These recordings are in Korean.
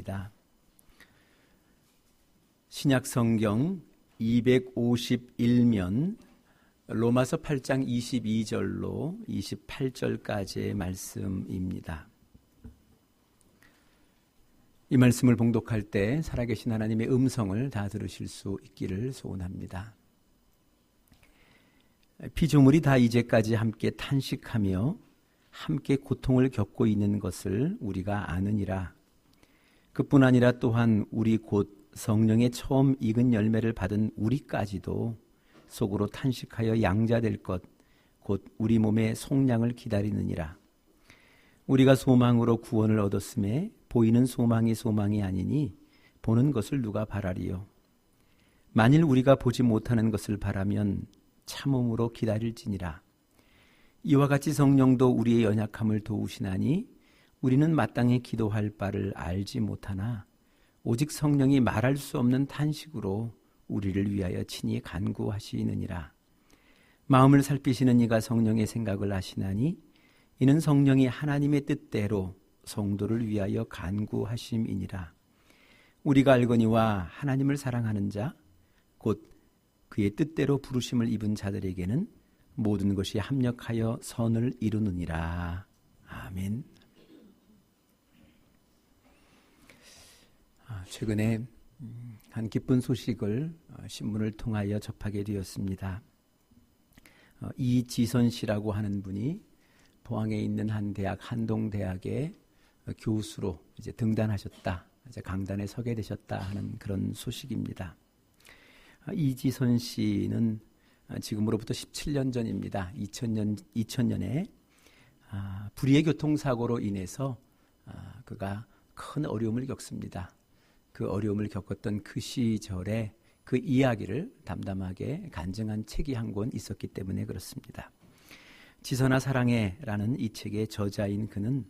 말씀입니다. 신약 성경 251면 로마서 8장 22절로 28절까지의 말씀입니다. 이 말씀을 봉독할 때 살아계신 하나님의 음성을 다 들으실 수 있기를 소원합니다. 피조물이 다 이제까지 함께 탄식하며 함께 고통을 겪고 있는 것을 우리가 아느니라. 그뿐 아니라 또한 우리 곧 성령의 처음 익은 열매를 받은 우리까지도 속으로 탄식하여 양자될 것, 곧 우리 몸의 속량을 기다리느니라. 우리가 소망으로 구원을 얻었음에 보이는 소망이 아니니 보는 것을 누가 바라리요. 만일 우리가 보지 못하는 것을 바라면 참음으로 기다릴지니라. 이와 같이 성령도 우리의 연약함을 도우시나니 우리는 마땅히 기도할 바를 알지 못하나 오직 성령이 말할 수 없는 탄식으로 우리를 위하여 친히 간구하시느니라. 마음을 살피시는 이가 성령의 생각을 아시나니 이는 성령이 하나님의 뜻대로 성도를 위하여 간구하심이니라. 우리가 알거니와 하나님을 사랑하는 자 곧 그의 뜻대로 부르심을 입은 자들에게는 모든 것이 합력하여 선을 이루느니라. 아멘. 최근에 한 기쁜 소식을 신문을 통하여 접하게 되었습니다. 이지선 씨라고 하는 분이 포항에 있는 한 대학, 한동대학의 교수로 이제 등단하셨다, 이제 강단에 서게 되셨다 하는 그런 소식입니다. 이지선 씨는 지금으로부터 17년 전입니다. 2000년에 불의의 교통사고로 인해서 그가 큰 어려움을 겪습니다. 그 어려움을 겪었던 그 시절에 그 이야기를 담담하게 간증한 책이 한 권 있었기 때문에 그렇습니다. 지선아 사랑해라는 이 책의 저자인 그는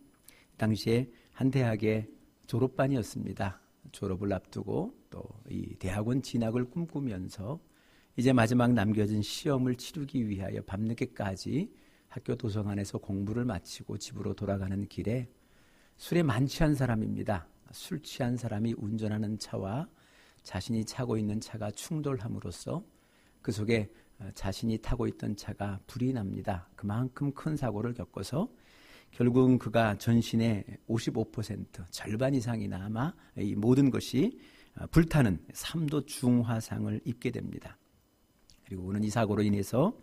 당시에 한 대학의 졸업반이었습니다. 졸업을 앞두고 또 이 대학원 진학을 꿈꾸면서 이제 마지막 남겨진 시험을 치르기 위하여 밤늦게까지 학교 도서관에서 공부를 마치고 집으로 돌아가는 길에 술에 만취한 사람입니다. 술 취한 사람이 운전하는 차와 자신이 타고 있는 차가 충돌함으로써 그 속에 자신이 타고 있던 차가 불이 납니다. 그만큼 큰 사고를 겪어서 결국은 그가 전신의 55% 절반 이상이나 아마 이 모든 것이 불타는 3도 중화상을 입게 됩니다. 그리고 그는 이 사고로 인해서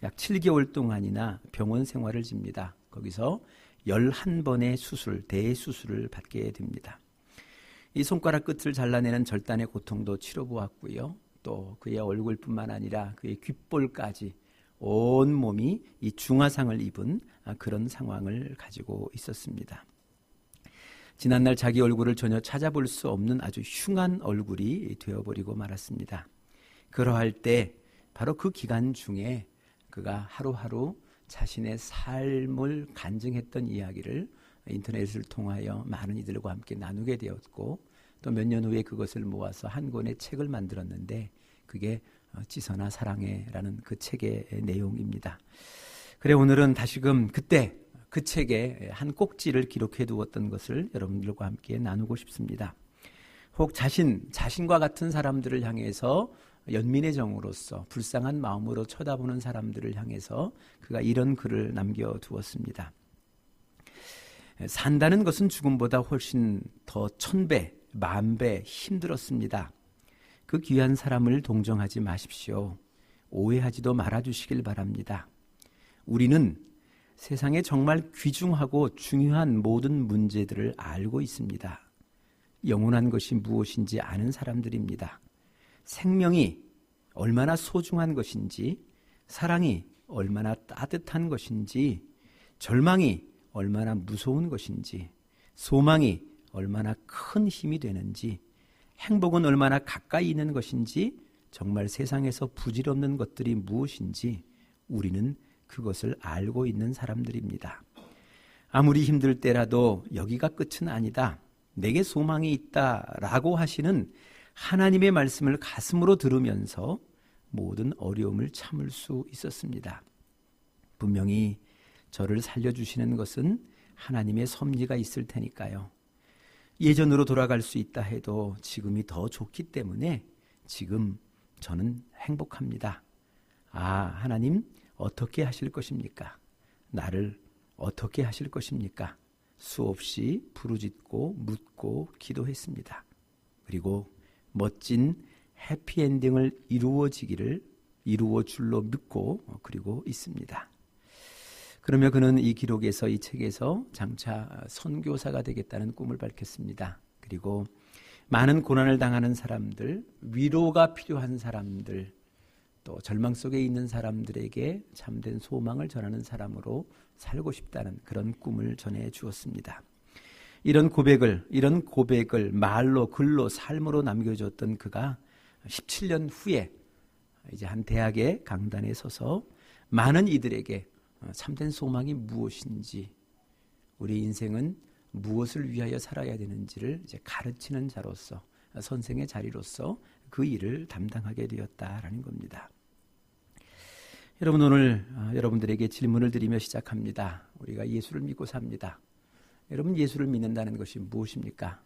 약 7개월 동안이나 병원 생활을 집니다. 거기서 11번의 수술, 대수술을 받게 됩니다. 이 손가락 끝을 잘라내는 절단의 고통도 치러보았고요. 또 그의 얼굴뿐만 아니라 그의 귓볼까지 온 몸이 이 중화상을 입은 그런 상황을 가지고 있었습니다. 지난날 자기 얼굴을 전혀 찾아볼 수 없는 아주 흉한 얼굴이 되어버리고 말았습니다. 그러할 때 바로 그 기간 중에 그가 하루하루 자신의 삶을 간증했던 이야기를 인터넷을 통하여 많은 이들과 함께 나누게 되었고 또 몇 년 후에 그것을 모아서 한 권의 책을 만들었는데 그게 지선아 사랑해라는 그 책의 내용입니다. 그래 오늘은 다시금 그때 그 책에 한 꼭지를 기록해 두었던 것을 여러분들과 함께 나누고 싶습니다. 혹 자신과 같은 사람들을 향해서 연민의 정으로서 불쌍한 마음으로 쳐다보는 사람들을 향해서 그가 이런 글을 남겨두었습니다. 산다는 것은 죽음보다 훨씬 더 1000배, 10,000배 힘들었습니다. 그 귀한 사람을 동정하지 마십시오. 오해하지도 말아주시길 바랍니다. 우리는 세상에 정말 귀중하고 중요한 모든 문제들을 알고 있습니다. 영원한 것이 무엇인지 아는 사람들입니다. 생명이 얼마나 소중한 것인지, 사랑이 얼마나 따뜻한 것인지, 절망이 얼마나 무서운 것인지, 소망이 얼마나 큰 힘이 되는지, 행복은 얼마나 가까이 있는 것인지, 정말 세상에서 부질없는 것들이 무엇인지 우리는 그것을 알고 있는 사람들입니다. 아무리 힘들 때라도 여기가 끝은 아니다, 내게 소망이 있다라고 하시는 하나님의 말씀을 가슴으로 들으면서 모든 어려움을 참을 수 있었습니다. 분명히 저를 살려주시는 것은 하나님의 섭리가 있을 테니까요. 예전으로 돌아갈 수 있다 해도 지금이 더 좋기 때문에 지금 저는 행복합니다. 하나님 어떻게 하실 것입니까? 나를 어떻게 하실 것입니까? 수없이 부르짖고 묻고 기도했습니다. 그리고 멋진 해피엔딩을 이루어 줄로 믿고 그리고 있습니다. 그러며 그는 이 기록에서, 이 책에서 장차 선교사가 되겠다는 꿈을 밝혔습니다. 그리고 많은 고난을 당하는 사람들, 위로가 필요한 사람들, 또 절망 속에 있는 사람들에게 참된 소망을 전하는 사람으로 살고 싶다는 그런 꿈을 전해 주었습니다. 이런 고백을 말로, 글로, 삶으로 남겨줬던 그가 17년 후에 이제 한 대학의 강단에 서서 많은 이들에게 참된 소망이 무엇인지, 우리 인생은 무엇을 위하여 살아야 되는지를 이제 가르치는 자로서, 선생의 자리로서 그 일을 담당하게 되었다라는 겁니다. 여러분, 오늘 여러분들에게 질문을 드리며 시작합니다. 우리가 예수를 믿고 삽니다. 여러분, 예수를 믿는다는 것이 무엇입니까?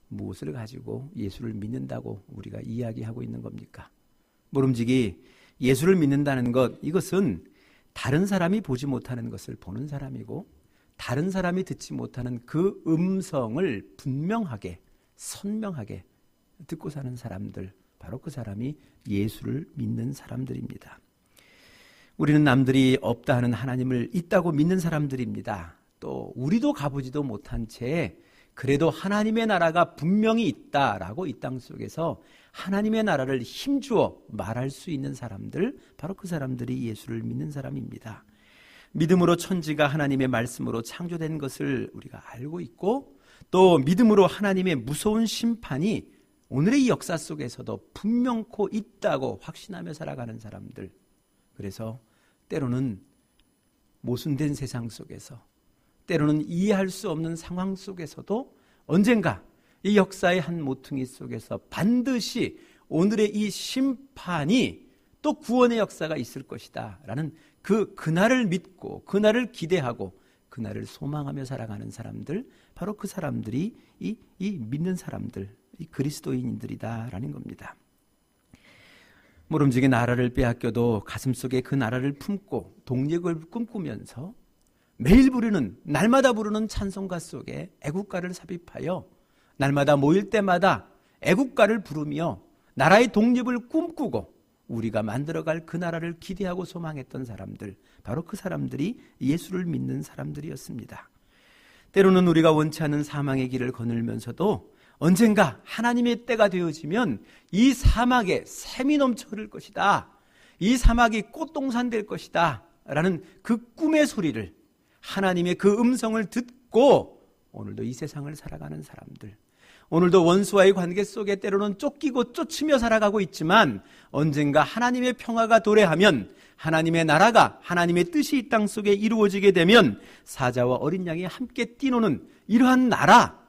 무엇을 가지고 예수를 믿는다고 우리가 이야기하고 있는 겁니까? 모름지기 예수를 믿는다는 것, 이것은 다른 사람이 보지 못하는 것을 보는 사람이고, 다른 사람이 듣지 못하는 그 음성을 분명하게, 선명하게 듣고 사는 사람들, 바로 그 사람이 예수를 믿는 사람들입니다. 우리는 남들이 없다 하는 하나님을 있다고 믿는 사람들입니다. 또 우리도 가보지도 못한 채 그래도 하나님의 나라가 분명히 있다라고 이 땅 속에서 하나님의 나라를 힘주어 말할 수 있는 사람들, 바로 그 사람들이 예수를 믿는 사람입니다. 믿음으로 천지가 하나님의 말씀으로 창조된 것을 우리가 알고 있고, 또 믿음으로 하나님의 무서운 심판이 오늘의 이 역사 속에서도 분명코 있다고 확신하며 살아가는 사람들. 그래서 때로는 모순된 세상 속에서, 때로는 이해할 수 없는 상황 속에서도 언젠가 이 역사의 한 모퉁이 속에서 반드시 오늘의 이 심판이 또 구원의 역사가 있을 것이다 라는 그날을 믿고, 그날을 기대하고, 그날을 소망하며 살아가는 사람들, 바로 그 사람들이 이 믿는 사람들, 이 그리스도인들이다 라는 겁니다. 모름지기 나라를 빼앗겨도 가슴속에 그 나라를 품고 독립을 꿈꾸면서 매일 부르는, 날마다 부르는 찬송가 속에 애국가를 삽입하여 날마다 모일 때마다 애국가를 부르며 나라의 독립을 꿈꾸고 우리가 만들어갈 그 나라를 기대하고 소망했던 사람들, 바로 그 사람들이 예수를 믿는 사람들이었습니다. 때로는 우리가 원치 않는 사망의 길을 거닐면서도 언젠가 하나님의 때가 되어지면 이 사막에 샘이 넘쳐 흐를 것이다, 이 사막이 꽃동산 될 것이다 라는 그 꿈의 소리를, 하나님의 그 음성을 듣고 오늘도 이 세상을 살아가는 사람들, 오늘도 원수와의 관계 속에 때로는 쫓기고 쫓으며 살아가고 있지만 언젠가 하나님의 평화가 도래하면, 하나님의 나라가, 하나님의 뜻이 이 땅 속에 이루어지게 되면 사자와 어린 양이 함께 뛰노는 이러한 나라,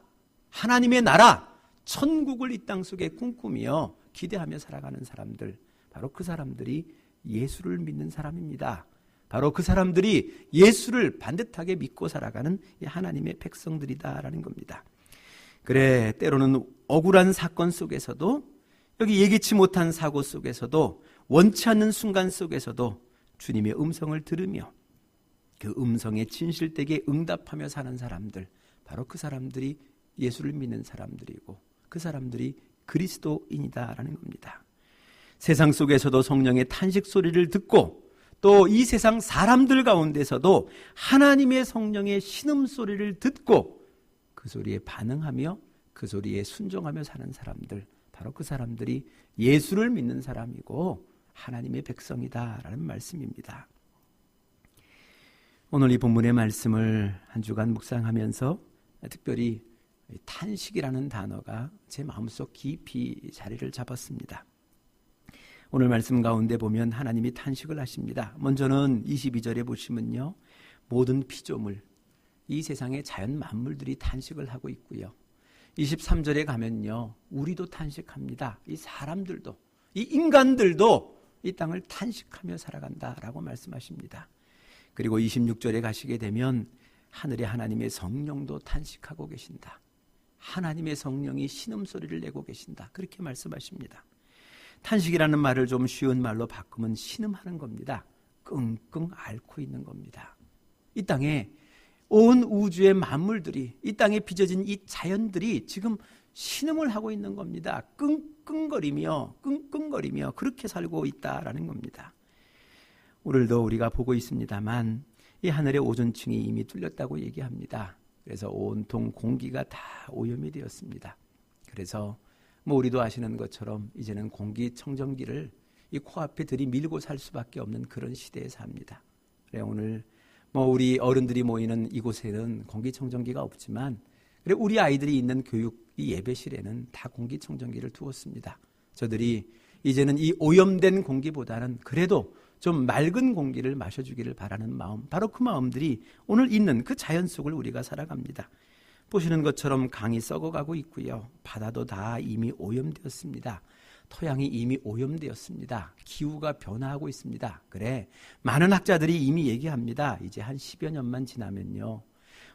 하나님의 나라, 천국을 이 땅 속에 꿈꾸며 기대하며 살아가는 사람들, 바로 그 사람들이 예수를 믿는 사람입니다. 바로 그 사람들이 예수를 반듯하게 믿고 살아가는 하나님의 백성들이다라는 겁니다. 그래, 때로는 억울한 사건 속에서도, 여기 예기치 못한 사고 속에서도, 원치 않는 순간 속에서도 주님의 음성을 들으며 그 음성에 진실되게 응답하며 사는 사람들, 바로 그 사람들이 예수를 믿는 사람들이고, 그 사람들이 그리스도인이다라는 겁니다. 세상 속에서도 성령의 탄식 소리를 듣고, 또 이 세상 사람들 가운데서도 하나님의 성령의 신음소리를 듣고 그 소리에 반응하며 그 소리에 순종하며 사는 사람들, 바로 그 사람들이 예수를 믿는 사람이고 하나님의 백성이다라는 말씀입니다. 오늘 이 본문의 말씀을 한 주간 묵상하면서 특별히 탄식이라는 단어가 제 마음속 깊이 자리를 잡았습니다. 오늘 말씀 가운데 보면 하나님이 탄식을 하십니다. 먼저는 22절에 보시면요, 모든 피조물, 이 세상의 자연 만물들이 탄식을 하고 있고요. 23절에 가면요, 우리도 탄식합니다. 이 사람들도, 이 인간들도 이 땅을 탄식하며 살아간다라고 말씀하십니다. 그리고 26절에 가시게 되면 하늘의 하나님의 성령도 탄식하고 계신다. 하나님의 성령이 신음소리를 내고 계신다. 그렇게 말씀하십니다. 탄식이라는 말을 좀 쉬운 말로 바꾸면 신음하는 겁니다. 끙끙 앓고 있는 겁니다. 이 땅에 온 우주의 만물들이, 이 땅에 빚어진 이 자연들이 지금 신음을 하고 있는 겁니다. 끙끙거리며 그렇게 살고 있다라는 겁니다. 오늘도 우리가 보고 있습니다만 이 하늘의 오존층이 이미 뚫렸다고 얘기합니다. 그래서 온통 공기가 다 오염이 되었습니다. 그래서 우리도 아시는 것처럼 이제는 공기청정기를 이 코앞에 들이밀고 살 수밖에 없는 그런 시대에 삽니다. 그래 오늘 우리 어른들이 모이는 이곳에는 공기청정기가 없지만 그래 우리 아이들이 있는 교육 이 예배실에는 다 공기청정기를 두었습니다. 저들이 이제는 이 오염된 공기보다는 그래도 좀 맑은 공기를 마셔주기를 바라는 마음, 바로 그 마음들이 오늘 있는 그 자연 속을 우리가 살아갑니다. 보시는 것처럼 강이 썩어가고 있고요. 바다도 다 이미 오염되었습니다. 토양이 이미 오염되었습니다. 기후가 변화하고 있습니다. 그래 많은 학자들이 이미 얘기합니다. 이제 한 10여 년만 지나면요,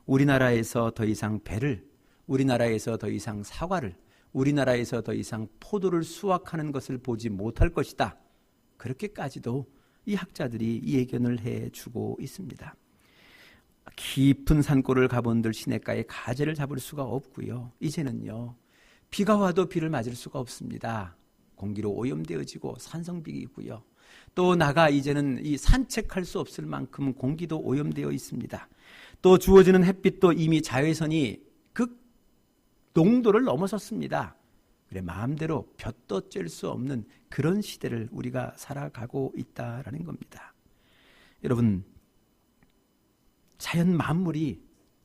우리나라에서 더 이상 배를, 우리나라에서 더 이상 사과를, 우리나라에서 더 이상 포도를 수확하는 것을 보지 못할 것이다. 그렇게까지도 이 학자들이 이 예견을 해주고 있습니다. 깊은 산골을 가본들 시냇가에 가재를 잡을 수가 없고요. 이제는요, 비가 와도 비를 맞을 수가 없습니다. 공기로 오염되어지고 산성비이고요. 또 나가 이제는 이 산책할 수 없을 만큼 공기도 오염되어 있습니다. 또 주어지는 햇빛도 이미 자외선이 그 농도를 넘어섰습니다. 그래 마음대로 볕도 쬐을 수 없는 그런 시대를 우리가 살아가고 있다라는 겁니다. 여러분, 자연 만물이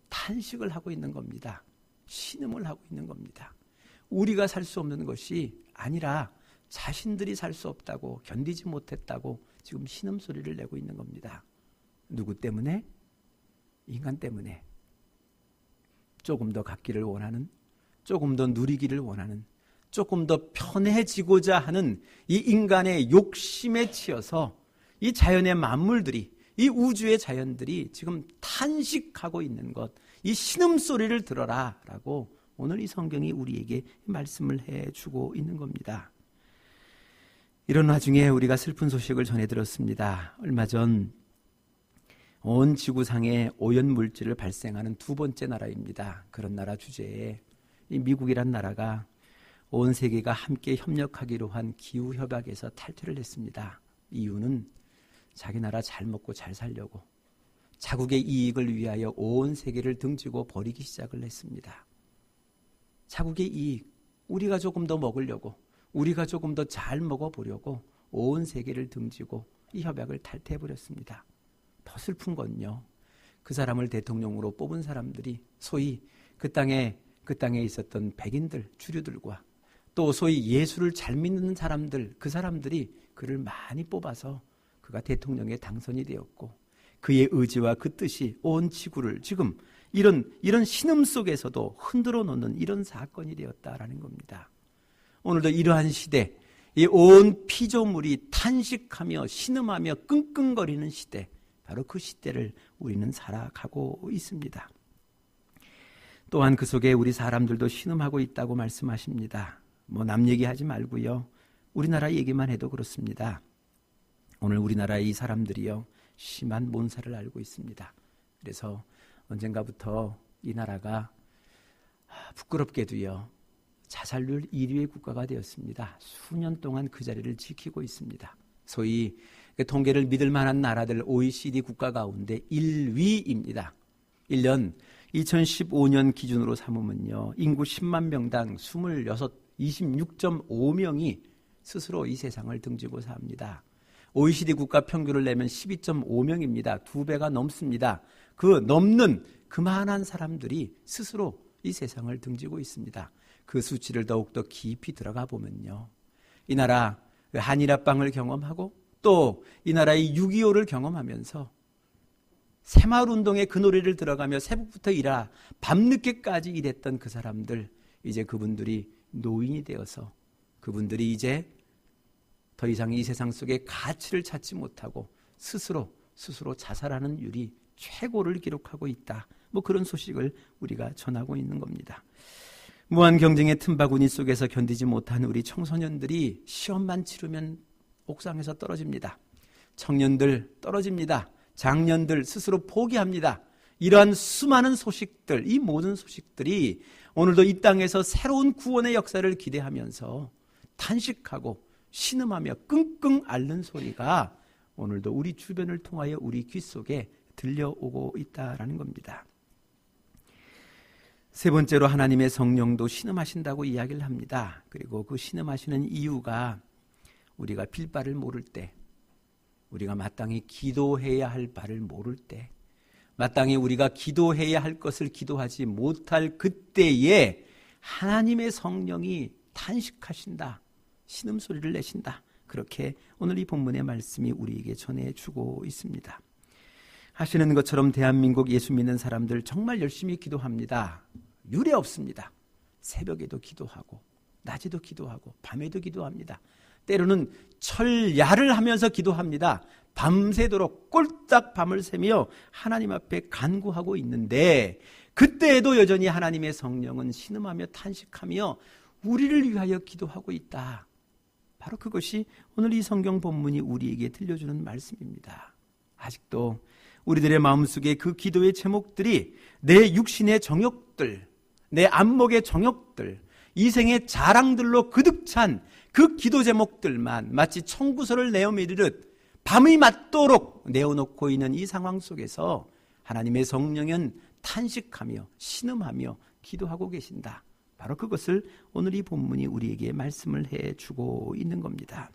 탄식을 하고 있는 겁니다. 신음을 하고 있는 겁니다. 우리가 살 수 없는 것이 아니라 자신들이 살 수 없다고, 견디지 못했다고 지금 신음소리를 내고 있는 겁니다. 누구 때문에? 인간 때문에. 조금 더 갖기를 원하는, 조금 더 누리기를 원하는, 조금 더 편해지고자 하는 이 인간의 욕심에 치여서 이 자연의 만물들이, 이 우주의 자연들이 지금 탄식하고 있는 것, 이 신음소리를 들어라 라고 오늘 이 성경이 우리에게 말씀을 해주고 있는 겁니다. 이런 와중에 우리가 슬픈 소식을 전해 들었습니다. 얼마 전 온 지구상에 오염물질을 발생하는 두 번째 나라입니다. 그런 나라 주제에 이 미국이란 나라가 온 세계가 함께 협력하기로 한 기후협약에서 탈퇴를 했습니다. 이유는 자기 나라 잘 먹고 잘 살려고, 자국의 이익을 위하여 온 세계를 등지고 버리기 시작을 했습니다. 자국의 이익, 우리가 조금 더 먹으려고, 우리가 조금 더 잘 먹어보려고 온 세계를 등지고 이 협약을 탈퇴해버렸습니다. 더 슬픈 건요, 그 사람을 대통령으로 뽑은 사람들이 소위 그 땅에 있었던 백인들, 주류들과 또 소위 예수를 잘 믿는 사람들, 그 사람들이 그를 많이 뽑아서 그가 대통령에 당선이 되었고, 그의 의지와 그 뜻이 온 지구를 지금 이런 신음 속에서도 흔들어 놓는 이런 사건이 되었다라는 겁니다. 오늘도 이러한 시대, 이 온 피조물이 탄식하며 신음하며 끙끙거리는 시대, 바로 그 시대를 우리는 살아가고 있습니다. 또한 그 속에 우리 사람들도 신음하고 있다고 말씀하십니다. 남 얘기하지 말고요, 우리나라 얘기만 해도 그렇습니다. 오늘 우리나라의 이 사람들이요, 심한 몬사를 앓고 있습니다. 그래서 언젠가부터 이 나라가 부끄럽게도요, 자살률 1위의 국가가 되었습니다. 수년 동안 그 자리를 지키고 있습니다. 소위 통계를 믿을 만한 나라들 OECD 국가 가운데 1위입니다. 1년 2015년 기준으로 삼으면요, 인구 10만 명당 26.5명이 스스로 이 세상을 등지고 삽니다. OECD 국가 평균을 내면 12.5명입니다. 2배가 넘습니다. 그 넘는 그만한 사람들이 스스로 이 세상을 등지고 있습니다. 그 수치를 더욱더 깊이 들어가 보면요, 이 나라 한일합방을 경험하고 또 이 나라의 6.25를 경험하면서 새마을운동의 그 노래를 들어가며 새벽부터 일하라 밤늦게까지 일했던 그 사람들, 이제 그분들이 노인이 되어서 그분들이 이제 더 이상 이 세상 속에 가치를 찾지 못하고 스스로 자살하는 율이 최고를 기록하고 있다. 그런 소식을 우리가 전하고 있는 겁니다. 무한 경쟁의 틈바구니 속에서 견디지 못한 우리 청소년들이 시험만 치르면 옥상에서 떨어집니다. 청년들 떨어집니다. 장년들 스스로 포기합니다. 이러한 수많은 소식들, 이 모든 소식들이 오늘도 이 땅에서 새로운 구원의 역사를 기대하면서 탄식하고 신음하며 끙끙 앓는 소리가 오늘도 우리 주변을 통하여 우리 귀 속에 들려오고 있다라는 겁니다. 세 번째로 하나님의 성령도 신음하신다고 이야기를 합니다. 그리고 그 신음하시는 이유가 우리가 빌 바를 모를 때, 우리가 마땅히 기도해야 할 바를 모를 때, 마땅히 우리가 기도해야 할 것을 기도하지 못할 그때에 하나님의 성령이 탄식하신다, 신음소리를 내신다. 그렇게 오늘 이 본문의 말씀이 우리에게 전해주고 있습니다. 하시는 것처럼 대한민국 예수 믿는 사람들 정말 열심히 기도합니다. 유례 없습니다. 새벽에도 기도하고 낮에도 기도하고 밤에도 기도합니다. 때로는 철야를 하면서 기도합니다. 밤새도록 꼴딱 밤을 새며 하나님 앞에 간구하고 있는데 그때에도 여전히 하나님의 성령은 신음하며 탄식하며 우리를 위하여 기도하고 있다. 바로 그것이 오늘 이 성경 본문이 우리에게 들려주는 말씀입니다. 아직도 우리들의 마음속에 그 기도의 제목들이 내 육신의 정욕들, 내 안목의 정욕들, 이생의 자랑들로 그득 찬 그 기도 제목들만 마치 청구서를 내어미르듯 밤이 맞도록 내어놓고 있는 이 상황 속에서 하나님의 성령은 탄식하며 신음하며 기도하고 계신다. 바로 그것을 오늘 이 본문이 우리에게 말씀을 해주고 있는 겁니다.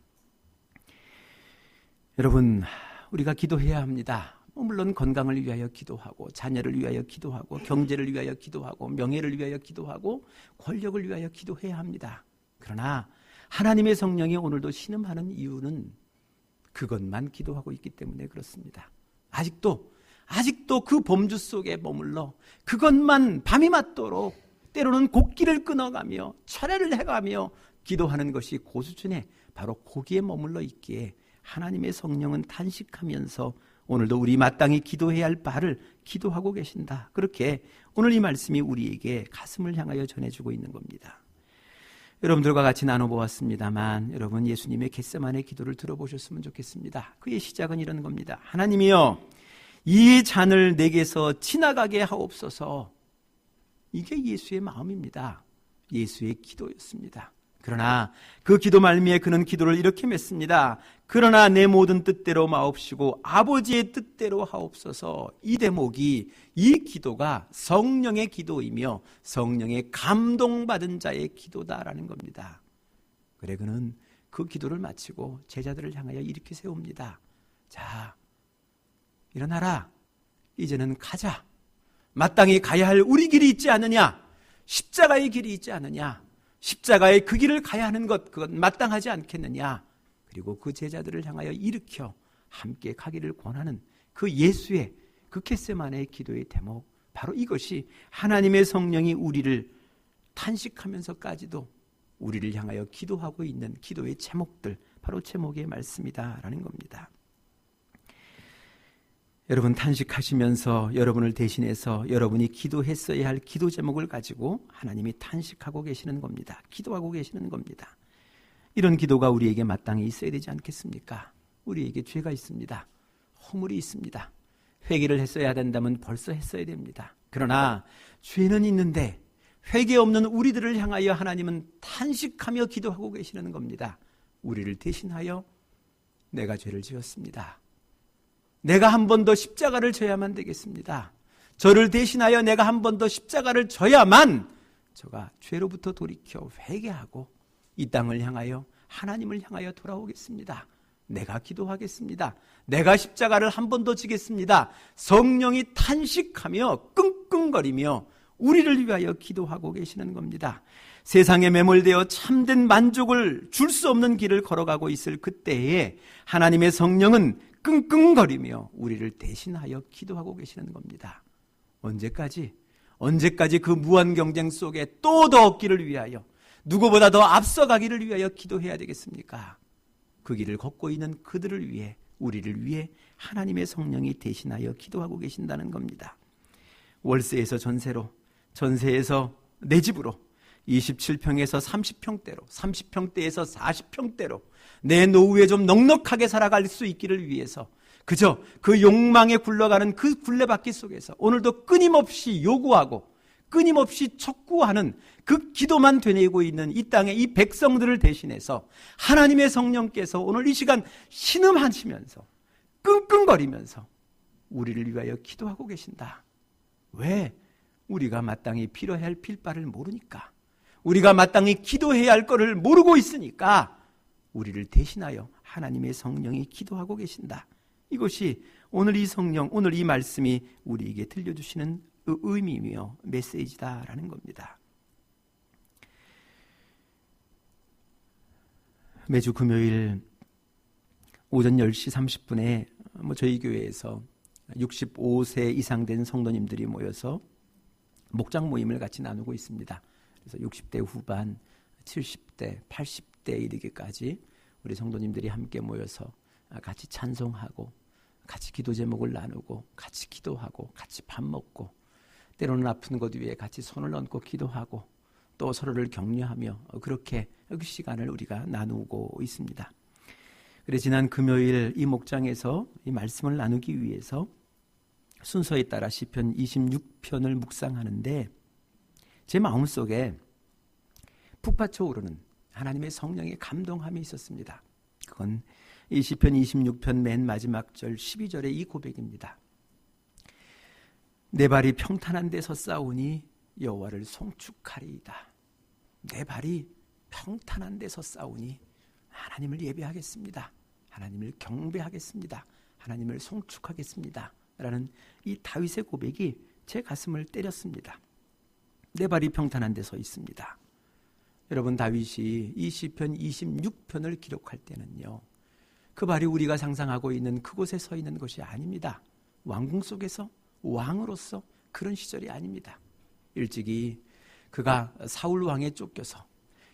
여러분, 우리가 기도해야 합니다. 물론 건강을 위하여 기도하고 자녀를 위하여 기도하고 경제를 위하여 기도하고 명예를 위하여 기도하고 권력을 위하여 기도해야 합니다. 그러나 하나님의 성령이 오늘도 신음하는 이유는 그것만 기도하고 있기 때문에 그렇습니다. 아직도 그 범주 속에 머물러 그것만 밤이 맞도록 때로는 곡기를 끊어가며 철회를 해가며 기도하는 것이 고수준에 바로 거기에 머물러 있기에 하나님의 성령은 탄식하면서 오늘도 우리 마땅히 기도해야 할 바를 기도하고 계신다. 그렇게 오늘 이 말씀이 우리에게 가슴을 향하여 전해주고 있는 겁니다. 여러분들과 같이 나눠보았습니다만 여러분 예수님의 겟세마네 기도를 들어보셨으면 좋겠습니다. 그의 시작은 이런 겁니다. 하나님이여 이 잔을 내게서 지나가게 하옵소서. 이게 예수의 마음입니다. 예수의 기도였습니다. 그러나 그 기도 말미에 그는 기도를 이렇게 맺습니다. 그러나 내 모든 뜻대로 마옵시고 아버지의 뜻대로 하옵소서. 이 대목이 이 기도가 성령의 기도이며 성령의 감동받은 자의 기도다라는 겁니다. 그래 그는 그 기도를 마치고 제자들을 향하여 이렇게 세웁니다. 자, 일어나라. 이제는 가자. 마땅히 가야 할 우리 길이 있지 않느냐? 십자가의 길이 있지 않느냐? 십자가의 그 길을 가야 하는 것, 그건 마땅하지 않겠느냐? 그리고 그 제자들을 향하여 일으켜 함께 가기를 권하는 그 예수의 그 겟세마네의 기도의 대목, 바로 이것이 하나님의 성령이 우리를 탄식하면서까지도 우리를 향하여 기도하고 있는 기도의 제목들, 바로 제목의 말씀이다라는 겁니다. 여러분 탄식하시면서 여러분을 대신해서 여러분이 기도했어야 할 기도 제목을 가지고 하나님이 탄식하고 계시는 겁니다. 기도하고 계시는 겁니다. 이런 기도가 우리에게 마땅히 있어야 되지 않겠습니까? 우리에게 죄가 있습니다. 허물이 있습니다. 회개를 했어야 된다면 벌써 했어야 됩니다. 그러나 죄는 있는데 회개 없는 우리들을 향하여 하나님은 탄식하며 기도하고 계시는 겁니다. 우리를 대신하여 내가 죄를 지었습니다. 내가 한 번 더 십자가를 져야만 되겠습니다. 저를 대신하여 내가 한 번 더 십자가를 져야만 저가 죄로부터 돌이켜 회개하고 이 땅을 향하여 하나님을 향하여 돌아오겠습니다. 내가 기도하겠습니다. 내가 십자가를 한 번 더 지겠습니다. 성령이 탄식하며 끙끙거리며 우리를 위하여 기도하고 계시는 겁니다. 세상에 매몰되어 참된 만족을 줄 수 없는 길을 걸어가고 있을 그때에 하나님의 성령은 끙끙거리며 우리를 대신하여 기도하고 계시는 겁니다. 언제까지 그 무한 경쟁 속에 또 더 얻기를 위하여 누구보다 더 앞서가기를 위하여 기도해야 되겠습니까? 그 길을 걷고 있는 그들을 위해 우리를 위해 하나님의 성령이 대신하여 기도하고 계신다는 겁니다. 월세에서 전세로, 전세에서 내 집으로, 27평에서 30평대로, 30평대에서 40평대로 내 노후에 좀 넉넉하게 살아갈 수 있기를 위해서 그저 그 욕망에 굴러가는 그 굴레바퀴 속에서 오늘도 끊임없이 요구하고 끊임없이 촉구하는 그 기도만 되뇌고 있는 이 땅의 이 백성들을 대신해서 하나님의 성령께서 오늘 이 시간 신음하시면서 끙끙거리면서 우리를 위하여 기도하고 계신다. 왜? 우리가 마땅히 빌어야 할 빌바를 모르니까, 우리가 마땅히 기도해야 할 것을 모르고 있으니까 우리를 대신하여 하나님의 성령이 기도하고 계신다. 이것이 오늘 이 성령, 오늘 이 말씀이 우리에게 들려주시는 의미이며 메시지다라는 겁니다. 매주 금요일 오전 10시 30분에 저희 교회에서 65세 이상 된 성도님들이 모여서 목장 모임을 같이 나누고 있습니다. 그래서 60대 후반, 70대, 80대 이르기까지 우리 성도님들이 함께 모여서 같이 찬송하고 같이 기도 제목을 나누고 같이 기도하고 같이 밥 먹고 때로는 아픈 것 위에 같이 손을 얹고 기도하고 또 서로를 격려하며 그렇게 그 시간을 우리가 나누고 있습니다. 그래서 지난 금요일 이 목장에서 이 말씀을 나누기 위해서 순서에 따라 시편 26편을 묵상하는데 제 마음속에 북받쳐 오르는 하나님의 성령의 감동함이 있었습니다. 그건 이 시편 26편 맨 마지막 절 12절의 이 고백입니다. 내 발이 평탄한 데 섰사오니 여호와를 송축하리이다. 내 발이 평탄한 데 섰사오니 하나님을 예배하겠습니다. 하나님을 경배하겠습니다. 하나님을 송축하겠습니다. 라는 이 다윗의 고백이 제 가슴을 때렸습니다. 내 발이 평탄한 데 서 있습니다. 여러분, 다윗이 이 시편 26편을 기록할 때는요, 그 발이 우리가 상상하고 있는 그곳에 서 있는 것이 아닙니다. 왕궁 속에서 왕으로서 그런 시절이 아닙니다. 일찍이 그가 사울 왕에 쫓겨서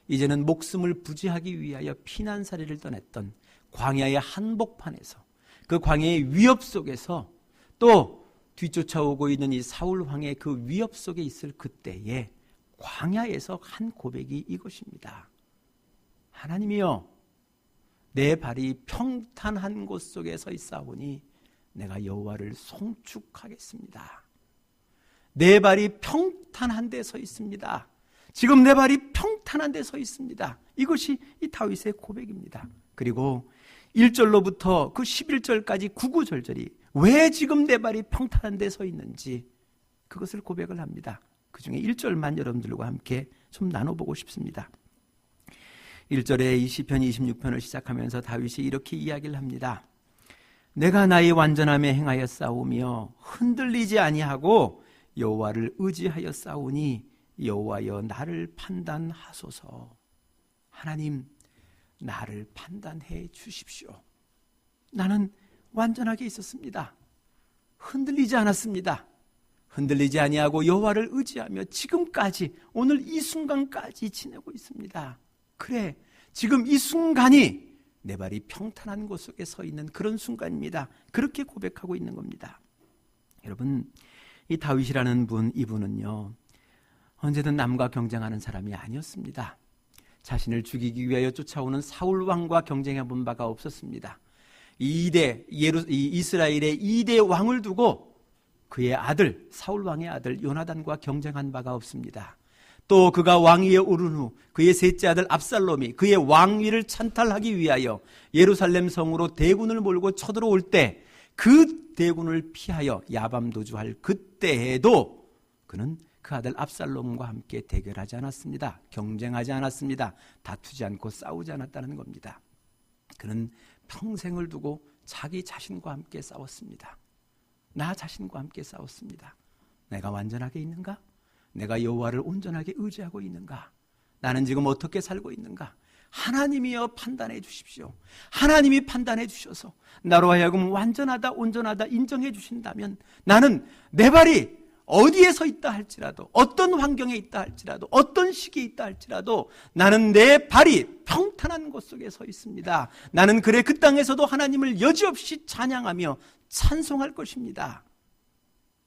이제는 목숨을 부지하기 위하여 피난살이를 떠났던 광야의 한복판에서 그 광야의 위협 속에서 또 뒤쫓아오고 있는 이 사울 왕의 그 위협 속에 있을 그때에 광야에서 한 고백이 이것입니다. 하나님이여, 내 발이 평탄한 곳 속에 서 있사오니 내가 여호와를 송축하겠습니다. 내 발이 평탄한 데 서 있습니다. 지금 내 발이 평탄한 데 서 있습니다. 이것이 이 다윗의 고백입니다. 그리고 1절로부터 그 11절까지 구구절절이 왜 지금 내 발이 평탄한 데 서 있는지 그것을 고백을 합니다. 그 중에 1절만 여러분들과 함께 좀 나눠보고 싶습니다. 1절에 이 시편 26편을 시작하면서 다윗이 이렇게 이야기를 합니다. 내가 나의 완전함에 행하여 싸우며 흔들리지 아니하고 여호와를 의지하여 싸우니 여호와여 나를 판단하소서. 하나님, 나를 판단해 주십시오. 나는 완전하게 있었습니다. 흔들리지 않았습니다. 흔들리지 아니하고 여호와를 의지하며 지금까지, 오늘 이 순간까지 지내고 있습니다. 그래, 지금 이 순간이 내 발이 평탄한 곳 속에 서 있는 그런 순간입니다. 그렇게 고백하고 있는 겁니다. 여러분, 이 다윗이라는 분, 이분은요, 언제든 남과 경쟁하는 사람이 아니었습니다. 자신을 죽이기 위하여 쫓아오는 사울 왕과 경쟁해 본 바가 없었습니다. 이스라엘의 2대 왕을 두고 그의 아들, 사울 왕의 아들 요나단과 경쟁한 바가 없습니다. 또 그가 왕위에 오른 후 그의 셋째 아들 압살롬이 그의 왕위를 찬탈하기 위하여 예루살렘 성으로 대군을 몰고 쳐들어올 때 그 대군을 피하여 야밤도주할 그때에도 그는 그 아들 압살롬과 함께 대결하지 않았습니다. 경쟁하지 않았습니다. 다투지 않고 싸우지 않았다는 겁니다. 그는 평생을 두고 자기 자신과 함께 싸웠습니다. 나 자신과 함께 싸웠습니다. 내가 완전하게 있는가? 내가 여호와를 온전하게 의지하고 있는가? 나는 지금 어떻게 살고 있는가? 하나님이여 판단해 주십시오. 하나님이 판단해 주셔서 나로 하여금 완전하다, 온전하다 인정해 주신다면 나는 내 발이 어디에 서 있다 할지라도, 어떤 환경에 있다 할지라도, 어떤 시기에 있다 할지라도 나는 내 발이 평탄한 곳 속에 서 있습니다. 나는 그래 그 땅에서도 하나님을 여지없이 찬양하며 찬송할 것입니다.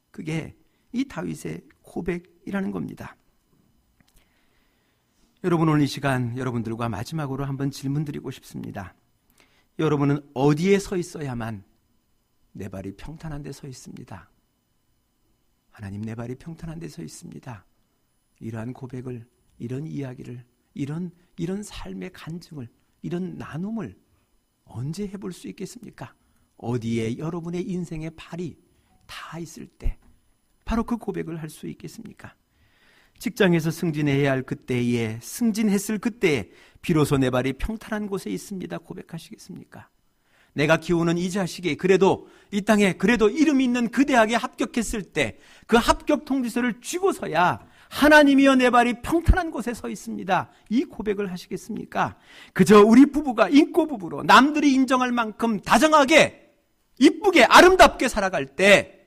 그게 이 다윗의 고백이라는 겁니다. 여러분, 오늘 이 시간 여러분들과 마지막으로 한번 질문 드리고 싶습니다. 여러분은 어디에 서 있어야만 내 발이 평탄한 데 서 있습니다? 하나님, 내 발이 평탄한 데 서 있습니다. 이러한 고백을, 이런 이야기를, 이런 삶의 간증을, 이런 나눔을 언제 해볼 수 있겠습니까? 어디에 여러분의 인생의 발이 다 있을 때 바로 그 고백을 할 수 있겠습니까? 직장에서 승진해야 할 그때에, 승진했을 그때에 비로소 내 발이 평탄한 곳에 있습니다. 고백하시겠습니까? 내가 키우는 이 자식이 그래도 이 땅에 그래도 이름이 있는 그 대학에 합격했을 때 그 합격 통지서를 쥐고서야 하나님이여 내 발이 평탄한 곳에 서 있습니다. 이 고백을 하시겠습니까? 그저 우리 부부가 인고 부부로 남들이 인정할 만큼 다정하게 이쁘게 아름답게 살아갈 때,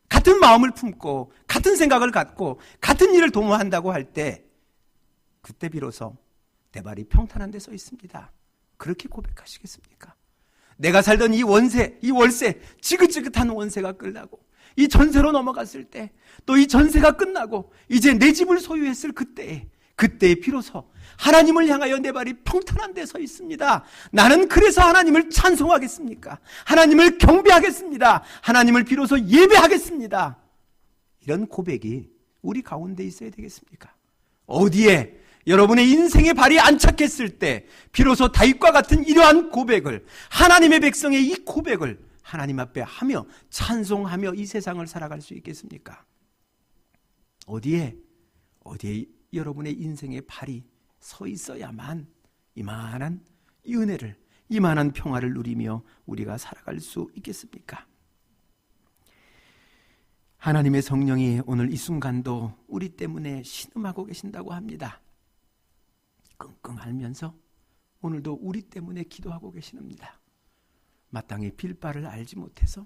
같은 마음을 품고 같은 생각을 갖고 같은 일을 도모한다고 할 때, 그때 비로소 내 발이 평탄한 데 서 있습니다. 그렇게 고백하시겠습니까? 내가 살던 이 월세 지긋지긋한 원세가 끝나고 이 전세로 넘어갔을 때, 또 이 전세가 끝나고 이제 내 집을 소유했을 그때에 비로소 하나님을 향하여 내 발이 평탄한 데 서 있습니다. 나는 그래서 하나님을 찬송하겠습니까? 하나님을 경배하겠습니다. 하나님을 비로소 예배하겠습니다. 이런 고백이 우리 가운데 있어야 되겠습니까? 어디에 여러분의 인생의 발이 안착했을 때 비로소 다윗과 같은 이러한 고백을, 하나님의 백성의 이 고백을 하나님 앞에 하며 찬송하며 이 세상을 살아갈 수 있겠습니까? 어디에 여러분의 인생의 발이 서 있어야만 이만한 이 은혜를, 이만한 평화를 누리며 우리가 살아갈 수 있겠습니까? 하나님의 성령이 오늘 이 순간도 우리 때문에 신음하고 계신다고 합니다. 끙끙 앓면서 오늘도 우리 때문에 기도하고 계십니다. 마땅히 빌 바를 알지 못해서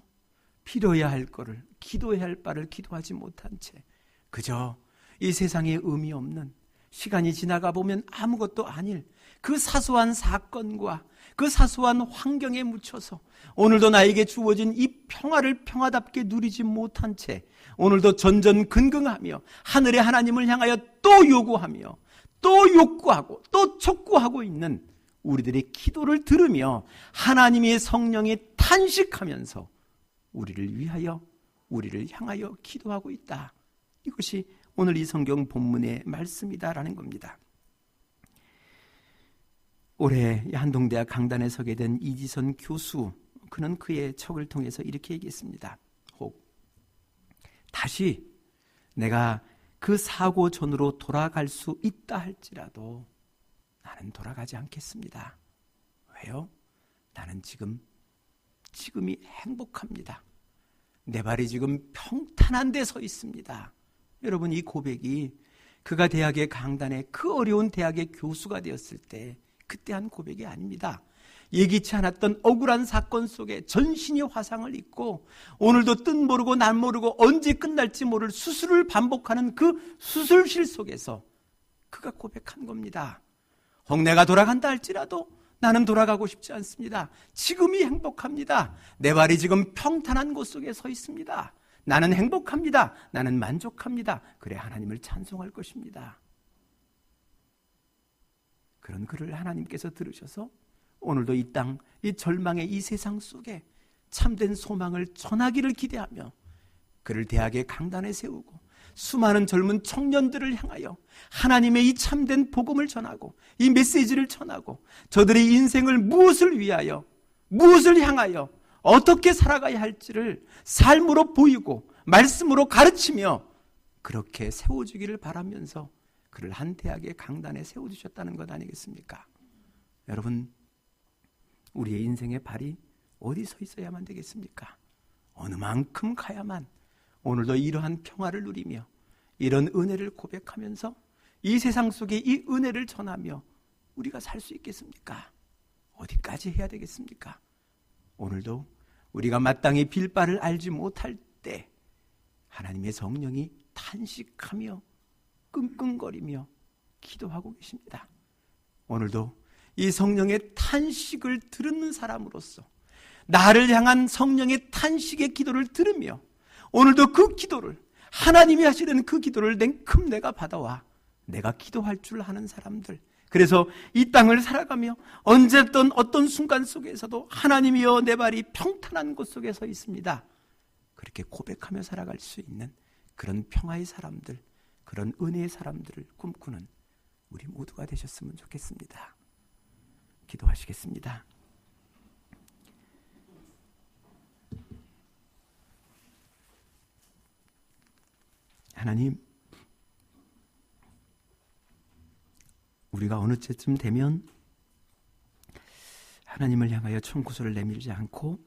빌어야 할 거를, 기도해야 할 바를 기도하지 못한 채 그저 이 세상에 의미 없는, 시간이 지나가 보면 아무것도 아닐 그 사소한 사건과 그 사소한 환경에 묻혀서 오늘도 나에게 주어진 이 평화를 평화답게 누리지 못한 채 오늘도 전전긍긍하며 하늘의 하나님을 향하여 또 요구하며 또 욕구하고 또 촉구하고 있는 우리들의 기도를 들으며 하나님의 성령에 탄식하면서 우리를 위하여, 우리를 향하여 기도하고 있다. 이것이 오늘 이 성경 본문의 말씀이다라는 겁니다. 올해 한동대학 강단에 서게 된 이지선 교수, 그는 그의 척을 통해서 이렇게 얘기했습니다. 혹 다시 내가 그 사고 전으로 돌아갈 수 있다 할지라도 나는 돌아가지 않겠습니다. 왜요? 나는 지금이 행복합니다. 내 발이 지금 평탄한 데 서 있습니다. 여러분, 이 고백이 그가 대학의 강단에, 그 어려운 대학의 교수가 되었을 때 그때 한 고백이 아닙니다. 예기치 않았던 억울한 사건 속에 전신이 화상을 입고 오늘도 뜻 모르고 날 모르고 언제 끝날지 모를 수술을 반복하는 그 수술실 속에서 그가 고백한 겁니다. 혹 내가 돌아간다 할지라도 나는 돌아가고 싶지 않습니다. 지금이 행복합니다. 내 발이 지금 평탄한 곳 속에 서 있습니다. 나는 행복합니다. 나는 만족합니다. 그래 하나님을 찬송할 것입니다. 그런 글을 하나님께서 들으셔서 오늘도 이 땅, 이 절망의 이 세상 속에 참된 소망을 전하기를 기대하며 그를 대학의 강단에 세우고 수많은 젊은 청년들을 향하여 하나님의 이 참된 복음을 전하고 이 메시지를 전하고 저들의 인생을 무엇을 위하여, 무엇을 향하여 어떻게 살아가야 할지를 삶으로 보이고 말씀으로 가르치며 그렇게 세워주기를 바라면서 그를 한 대학의 강단에 세워주셨다는 것 아니겠습니까? 여러분, 우리의 인생의 발이 어디 서 있어야만 되겠습니까? 어느 만큼 가야만 오늘도 이러한 평화를 누리며 이런 은혜를 고백하면서 이 세상 속에 이 은혜를 전하며 우리가 살 수 있겠습니까? 어디까지 해야 되겠습니까? 오늘도 우리가 마땅히 빌 바를 알지 못할 때 하나님의 성령이 탄식하며 끙끙거리며 기도하고 계십니다. 오늘도 이 성령의 탄식을 들은 사람으로서 나를 향한 성령의 탄식의 기도를 들으며 오늘도 그 기도를, 하나님이 하시는 그 기도를 냉큼 내가 받아와 내가 기도할 줄 아는 사람들, 그래서 이 땅을 살아가며 언제든 어떤 순간 속에서도 하나님이여 내 발이 평탄한 곳 속에 서 있습니다, 그렇게 고백하며 살아갈 수 있는 그런 평화의 사람들, 그런 은혜의 사람들을 꿈꾸는 우리 모두가 되셨으면 좋겠습니다. 기도하시겠습니다. 하나님, 우리가 어느 때쯤 되면 하나님을 향하여 청구서를 내밀지 않고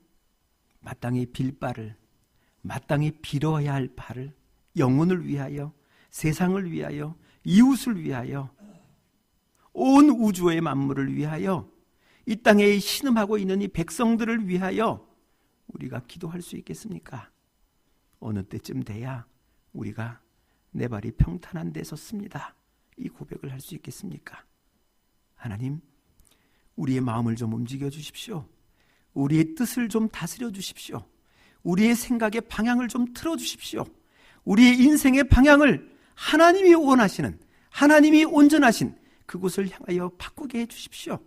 마땅히 빌 바를, 마땅히 빌어야 할 바를 영혼을 위하여, 세상을 위하여, 이웃을 위하여, 온 우주의 만물을 위하여, 이 땅에 신음하고 있는 이 백성들을 위하여 우리가 기도할 수 있겠습니까? 어느 때쯤 돼야 우리가 내 발이 평탄한 데 섰습니다, 이 고백을 할 수 있겠습니까? 하나님, 우리의 마음을 좀 움직여 주십시오. 우리의 뜻을 좀 다스려 주십시오. 우리의 생각의 방향을 좀 틀어 주십시오. 우리의 인생의 방향을 하나님이 원하시는, 하나님이 온전하신 그곳을 향하여 바꾸게 해 주십시오.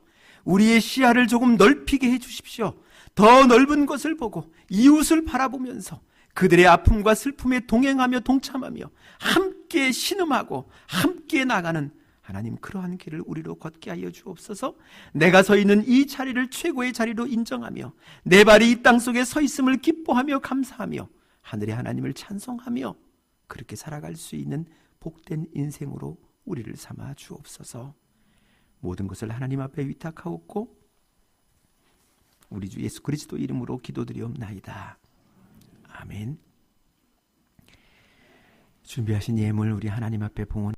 우리의 시야를 조금 넓히게 해 주십시오. 더 넓은 것을 보고 이웃을 바라보면서 그들의 아픔과 슬픔에 동행하며 동참하며 함께 신음하고 함께 나가는 하나님, 그러한 길을 우리로 걷게 하여 주옵소서. 내가 서 있는 이 자리를 최고의 자리로 인정하며 내 발이 이 땅 속에 서 있음을 기뻐하며 감사하며 하늘의 하나님을 찬송하며 그렇게 살아갈 수 있는 복된 인생으로 우리를 삼아 주옵소서. 모든 것을 하나님 앞에 위탁하옵고 우리 주 예수 그리스도 이름으로 기도드리옵나이다. 아멘. 준비하신 예물 우리 하나님 앞에 봉헌